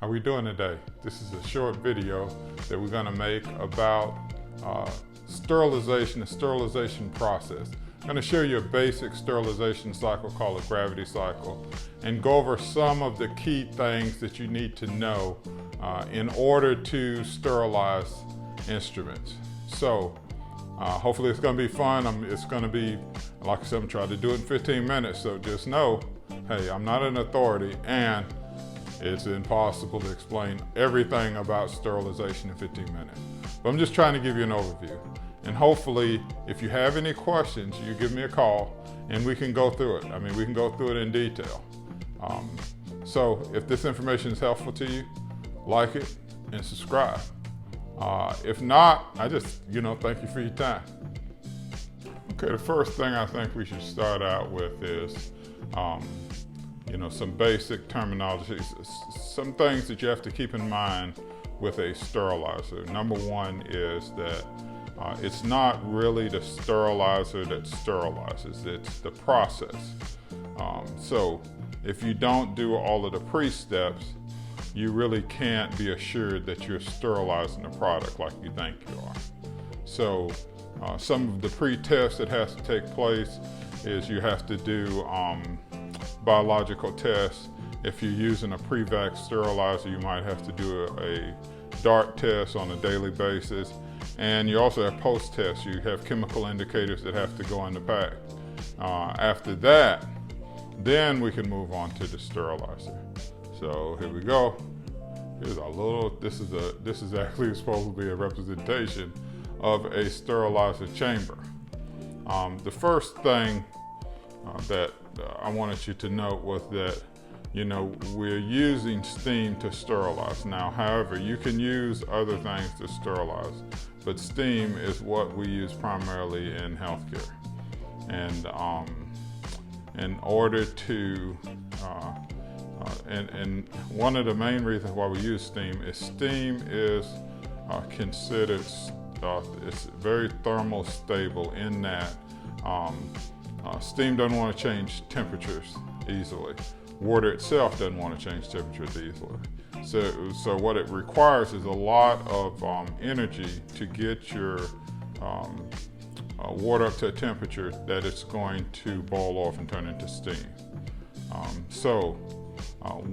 How we doing today? This is a short video that we're going to make about sterilization, the sterilization process. I'm going to show you a basic sterilization cycle called a gravity cycle and go over some of the key things that you need to know in order to sterilize instruments. So hopefully it's going to be fun. It's going to be, like I said, I'm trying to do it in 15 minutes. So just know, hey, I'm not an authority and it's impossible to explain everything about sterilization in 15 minutes. But I'm just trying to give you an overview. And hopefully, if you have any questions, you give me a call and we can go through it. I mean, we can go through it in detail. So if this information is helpful to you, like it and subscribe. If not, I just, thank you for your time. Okay, the first thing I think we should start out with is, some basic terminology, some things that you have to keep in mind with a sterilizer. Number one is that it's not really the sterilizer that sterilizes, it's the process. So if you don't do all of the pre-steps, you really can't be assured that you're sterilizing the product like you think you are. So some of the pre-tests that has to take place is you have to do biological tests. If you're using a pre-vac sterilizer, you might have to do a dart test on a daily basis. And you also have post-tests. You have chemical indicators that have to go in the pack. After that, then we can move on to the sterilizer. So here we go. Here's a little, this is actually supposed to be a representation of a sterilizer chamber. The first thing that I wanted you to note was that, we're using steam to sterilize. Now, however, you can use other things to sterilize, but steam is what we use primarily in healthcare. And in order to, and one of the main reasons why we use steam is considered, it's very thermal stable in that steam doesn't want to change temperatures easily. Water itself doesn't want to change temperatures easily. So what it requires is a lot of energy to get your water up to a temperature that it's going to boil off and turn into steam.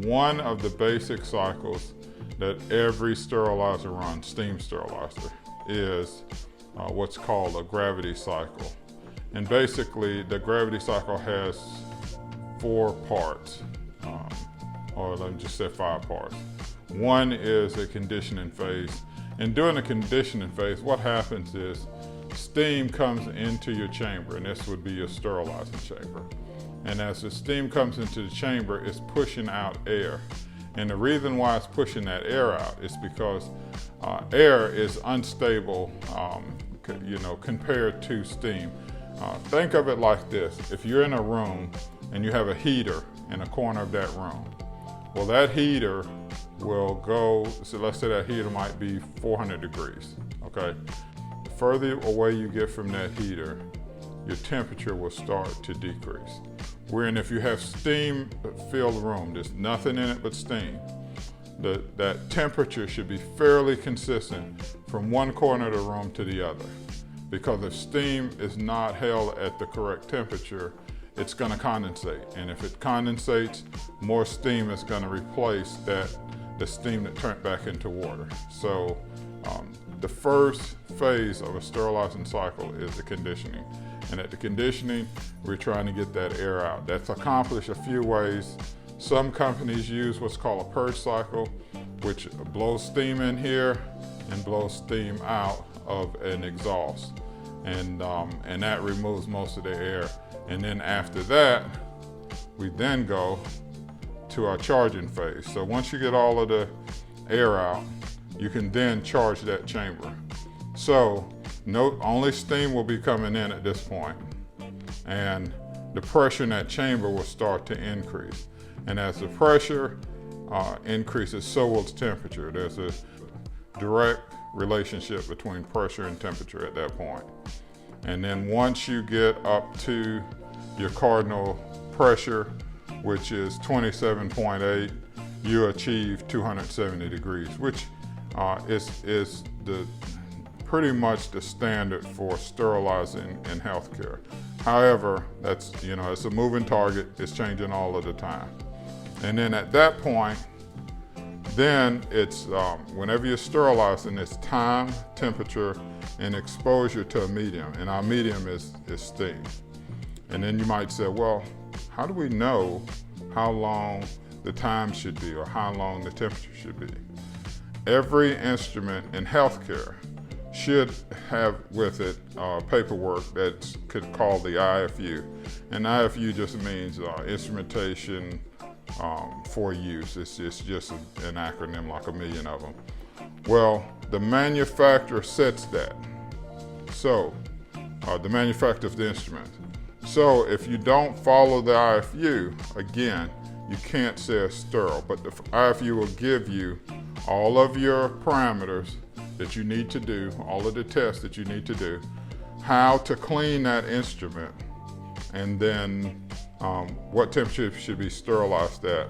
One of the basic cycles that every sterilizer runs, steam sterilizer, is what's called a gravity cycle. And basically, the gravity cycle has 4 parts, or let me just say 5 parts. One is a conditioning phase. And during the conditioning phase, what happens is steam comes into your chamber, and this would be your sterilizing chamber. And as the steam comes into the chamber, it's pushing out air. And the reason why it's pushing that air out is because air is unstable, compared to steam. Think of it like this. If you're in a room and you have a heater in a corner of that room, well, that heater will go, so let's say that heater might be 400 degrees, okay? The further away you get from that heater, your temperature will start to decrease. Wherein if you have steam-filled room, there's nothing in it but steam, that temperature should be fairly consistent from one corner of the room to the other. Because if steam is not held at the correct temperature, it's going to condensate. And if it condensates, more steam is going to replace the steam that turned back into water. So the first phase of a sterilizing cycle is the conditioning. And at the conditioning, we're trying to get that air out. That's accomplished a few ways. Some companies use what's called a purge cycle, which blows steam in here and blows steam out of an exhaust. And that removes most of the air. And then after that, we then go to our charging phase. So once you get all of the air out, you can then charge that chamber. So note, only steam will be coming in at this point, and the pressure in that chamber will start to increase. And as the pressure increases, so will the temperature. There's a direct relationship between pressure and temperature at that point. And then once you get up to your cardinal pressure, which is 27.8, you achieve 270 degrees, which is pretty much the standard for sterilizing in healthcare. However, that's, it's a moving target. It's changing all of the time. And then at that point, then it's, whenever you're sterilizing, it's time, temperature, and exposure to a medium. And our medium is steam. And then you might say, well, how do we know how long the time should be or how long the temperature should be? Every instrument in healthcare should have with it paperwork that's called the IFU. And IFU just means instrumentation for use. It's just an acronym, like a million of them. Well, the manufacturer sets that. So, the manufacturer of the instrument. So if you don't follow the IFU, again, you can't say it's sterile, but the IFU will give you all of your parameters that you need to do, all of the tests that you need to do, how to clean that instrument, and then what temperature should be sterilized at,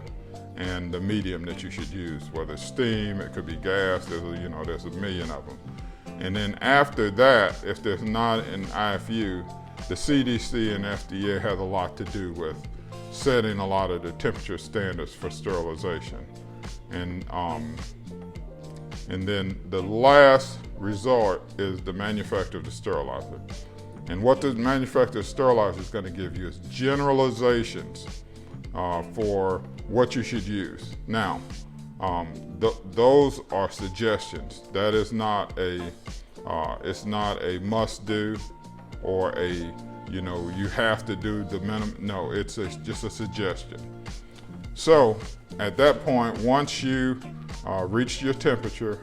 and the medium that you should use, whether it's steam, it could be gas, there's a million of them. And then after that, if there's not an IFU, the CDC and FDA has a lot to do with setting a lot of the temperature standards for sterilization. And then the last resort is the manufacturer of the sterilizer. And what the manufacturer of the sterilizer is going to give you is generalizations for what you should use. Now, those are suggestions. That is not it's not a must do or you have to do the minimum. No, it's just a suggestion. So at that point, once you reach your temperature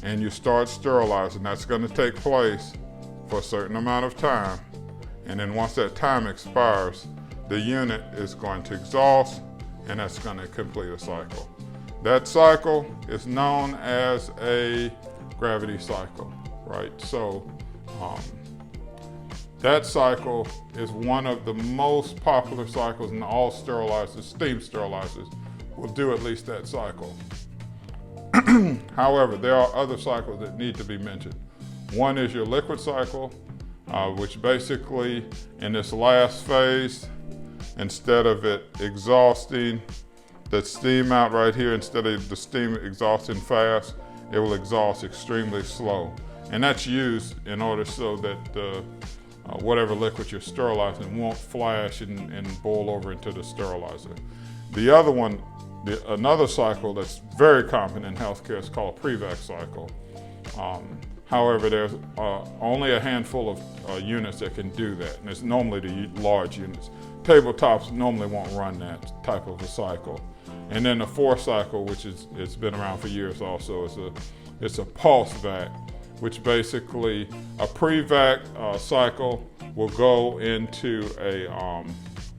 and you start sterilizing, that's going to take place for a certain amount of time. And then once that time expires, the unit is going to exhaust, and that's going to complete a cycle. That cycle is known as a gravity cycle, right? So that cycle is one of the most popular cycles, and all sterilizers, steam sterilizers, will do at least that cycle. However, there are other cycles that need to be mentioned. One is your liquid cycle, which basically in this last phase, instead of it exhausting the steam out right here, instead of the steam exhausting fast, it will exhaust extremely slow. And that's used in order so that whatever liquid you're sterilizing won't flash and boil over into the sterilizer. The other one, another cycle that's very common in healthcare is called a pre-vac cycle. However, there's only a handful of units that can do that, and it's normally the large units. Tabletops normally won't run that type of a cycle. And then the fourth cycle, which it's been around for years also, it's a pulse vac, which basically a pre-vac cycle will go into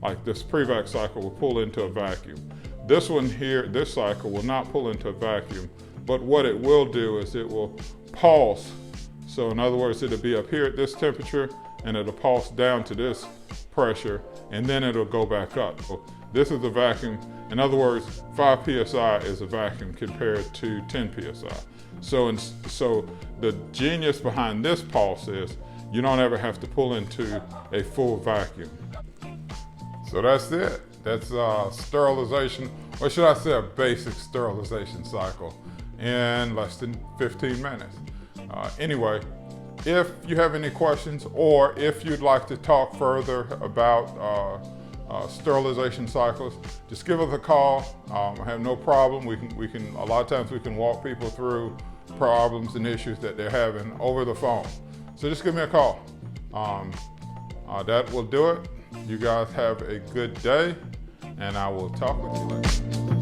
like this pre-vac cycle will pull into a vacuum. This one here, this cycle will not pull into a vacuum, but what it will do is it will pulse. So in other words, it'll be up here at this temperature and it'll pulse down to this pressure, and then it'll go back up. So this is a vacuum. In other words, 5 psi is a vacuum compared to 10 psi. So the genius behind this pulse is you don't ever have to pull into a full vacuum. So that's it. That's sterilization, or should I say a basic sterilization cycle in less than 15 minutes. Anyway, if you have any questions, or if you'd like to talk further about sterilization cycles, just give us a call. I have no problem. We can a lot of times we can walk people through problems and issues that they're having over the phone. So just give me a call. That will do it. You guys have a good day, and I will talk with you later.